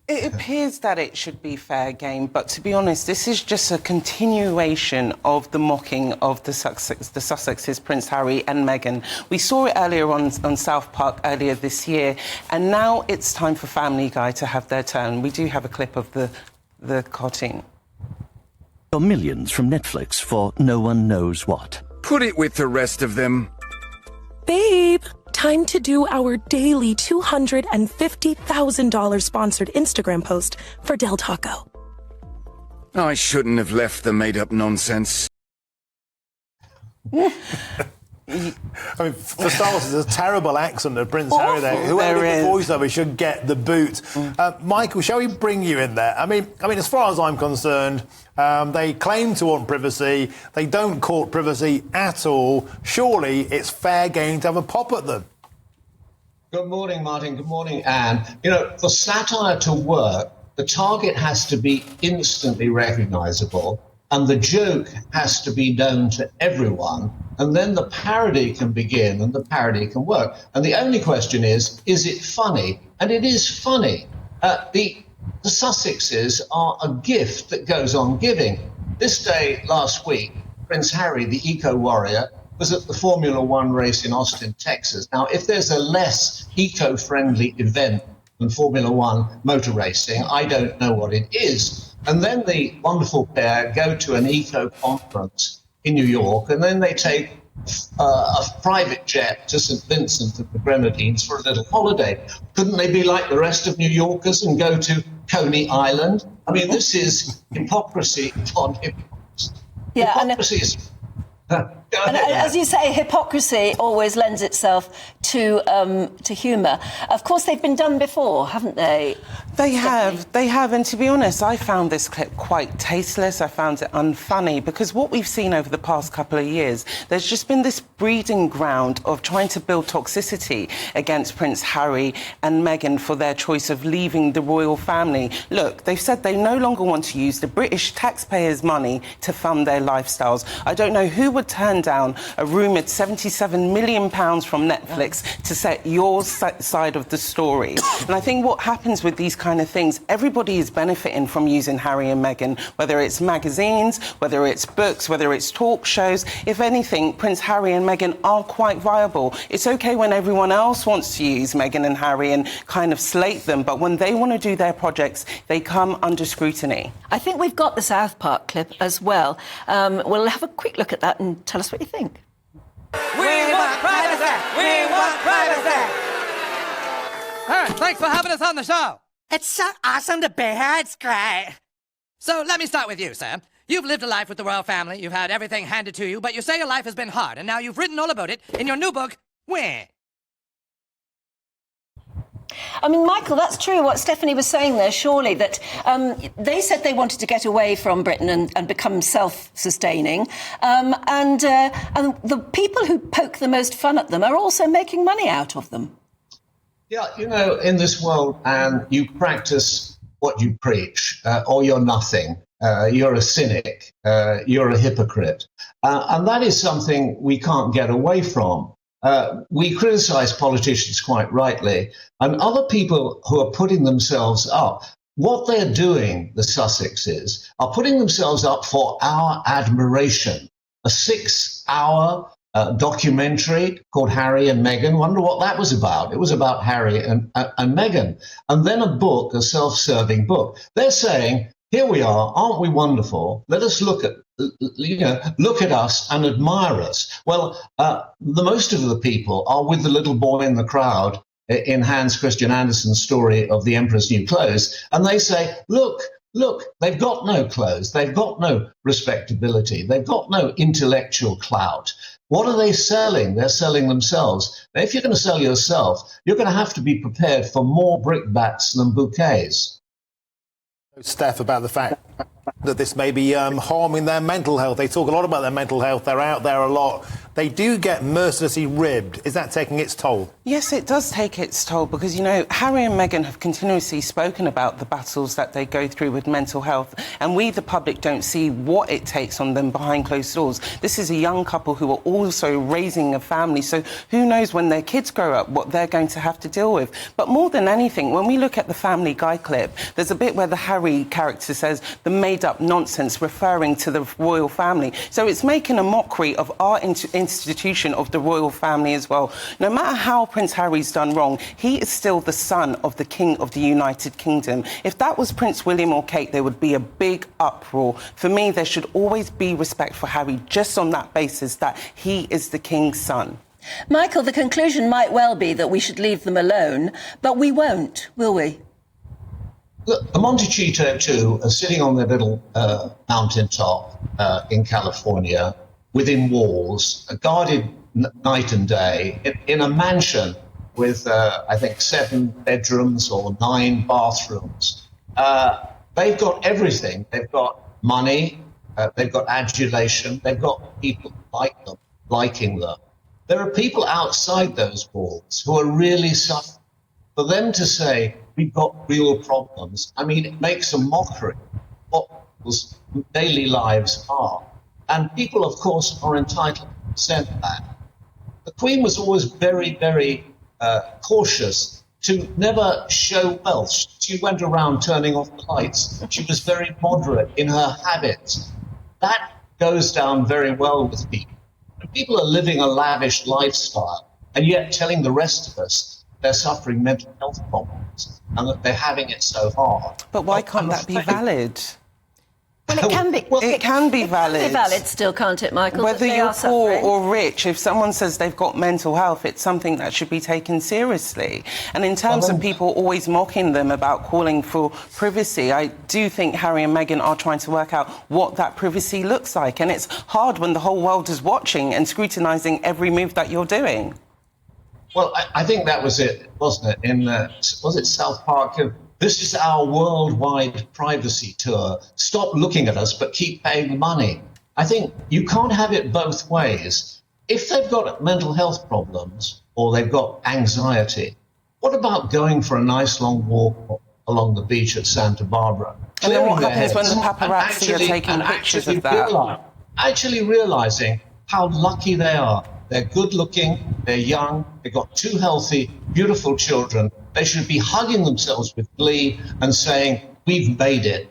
It appears that it should be fair game, but to be honest, this is just a continuation of the mocking of the Sussexes, Prince Harry and Meghan. We saw it earlier on South Park earlier this year, and now it's time for Family Guy to have their turn. We do have a clip of the cartoon. Or millions from Netflix for no one knows what. Put it with the rest of them. Babe, time to do our daily $250,000 sponsored Instagram post for Del Taco. I shouldn't have left the made-up nonsense. I mean, for starters, there's a terrible accent of Prince Harry there. Whoever did the voiceover should get the boot. Michael, shall we bring you in there? I mean, as far as I'm concerned, they claim to want privacy. They don't court privacy at all. Surely it's fair game to have a pop at them. Good morning, Martin. Good morning, Anne. You know, for satire to work, the target has to be instantly recognisable, and the joke has to be known to everyone, and then the parody can begin and the parody can work. And the only question is it funny? And it is funny. The Sussexes are a gift that goes on giving. This day last week, Prince Harry, the eco-warrior, was at the Formula One race in Austin, Texas. Now, if there's a less eco-friendly event than Formula One motor racing, I don't know what it is. And then the wonderful pair go to an eco-conference in New York, and then they take a private jet to St. Vincent and the Grenadines for a little holiday. Couldn't they be like the rest of New Yorkers and go to Coney Island? I mean, this is hypocrisy upon hypocrisy. Yeah, hypocrisy is... And as you say, hypocrisy always lends itself to humour. Of course, they've been done before, haven't they? They have, and to be honest, I found this clip quite tasteless. I found it unfunny, because what we've seen over the past couple of years, there's just been this breeding ground of trying to build toxicity against Prince Harry and Meghan for their choice of leaving the royal family. Look, they've said they no longer want to use the British taxpayers' money to fund their lifestyles. I don't know who would turn down a rumoured £77 million from Netflix to set your side of the story. And I think what happens with these kind of things, everybody is benefiting from using Harry and Meghan, whether it's magazines, whether it's books, whether it's talk shows. If anything, Prince Harry and Meghan are quite viable. It's OK when everyone else wants to use Meghan and Harry and kind of slate them, but when they want to do their projects, they come under scrutiny. I think we've got the South Park clip as well. We'll have a quick look at that and tell us what you think. We want privacy! We want privacy! All right, thanks for having us on the show. It's so awesome to be here. It's great. So let me start with you, Sam. You've lived a life with the royal family, you've had everything handed to you, but you say your life has been hard, and now you've written all about it in your new book, Where? I mean, Michael, that's true, what Stephanie was saying there, surely, that they said they wanted to get away from Britain and become self-sustaining, and the people who poke the most fun at them are also making money out of them. Yeah, you know, in this world, and you practice what you preach, or you're nothing. You're a cynic. You're a hypocrite. And that is something we can't get away from. We criticise politicians quite rightly, and other people who are putting themselves up, what they're doing, the Sussexes, are putting themselves up for our admiration. A 6-hour documentary called Harry and Meghan. Wonder what that was about. It was about Harry and Meghan. And then a book, a self-serving book. They're saying, here we are, aren't we wonderful? Let us look at us and admire us. Well, the most of the people are with the little boy in the crowd in Hans Christian Andersen's story of The Emperor's New Clothes, and they say, look, they've got no clothes, they've got no respectability, they've got no intellectual clout. What are they selling? They're selling themselves. Now, if you're going to sell yourself, you're going to have to be prepared for more brickbats than bouquets. Steph, about the fact that this may be harming their mental health. They talk a lot about their mental health. They're out there a lot. They do get mercilessly ribbed. Is that taking its toll? Yes, it does take its toll because, you know, Harry and Meghan have continuously spoken about the battles that they go through with mental health, and we, the public, don't see what it takes on them behind closed doors. This is a young couple who are also raising a family, so who knows when their kids grow up what they're going to have to deal with. But more than anything, when we look at the Family Guy clip, there's a bit where the Harry character says the made-up nonsense referring to the royal family. So it's making a mockery of our institution of the royal family as well. No matter how Prince Harry's done wrong, he is still the son of the King of the United Kingdom. If that was Prince William or Kate, there would be a big uproar. For me, there should always be respect for Harry, just on that basis that he is the King's son. Michael, the conclusion might well be that we should leave them alone, but we won't, will we? Look, the Montecito two are sitting on their little mountaintop in California, within walls, guarded night and day, in a mansion with, I think, 7 bedrooms or 9 bathrooms. They've got everything. They've got money, they've got adulation, they've got people like them, liking them. There are people outside those walls who are really suffering. For them to say, we've got real problems, I mean, it makes a mockery of what people's daily lives are. And people, of course, are entitled to present that. The Queen was always very, very cautious to never show wealth. She went around turning off the lights. She was very moderate in her habits. That goes down very well with people. And people are living a lavish lifestyle and yet telling the rest of us they're suffering mental health problems and that they're having it so hard. But why can't that be valid? Well, it can be. It can be valid. It can be valid still, can't it, Michael? Whether you're poor or rich, if someone says they've got mental health, it's something that should be taken seriously. And in terms of people always mocking them about calling for privacy, I do think Harry and Meghan are trying to work out what that privacy looks like. And it's hard when the whole world is watching and scrutinising every move that you're doing. Well, I think that was it, wasn't it? In was it South Park? This is our worldwide privacy tour. Stop looking at us, but keep paying the money. I think you can't have it both ways. If they've got mental health problems or they've got anxiety, what about going for a nice long walk along the beach at Santa Barbara? And then what happens when the paparazzi are taking pictures of that? Actually realising how lucky they are. They're good looking, they're young, they've got 2 healthy, beautiful children. They should be hugging themselves with glee and saying, we've made it.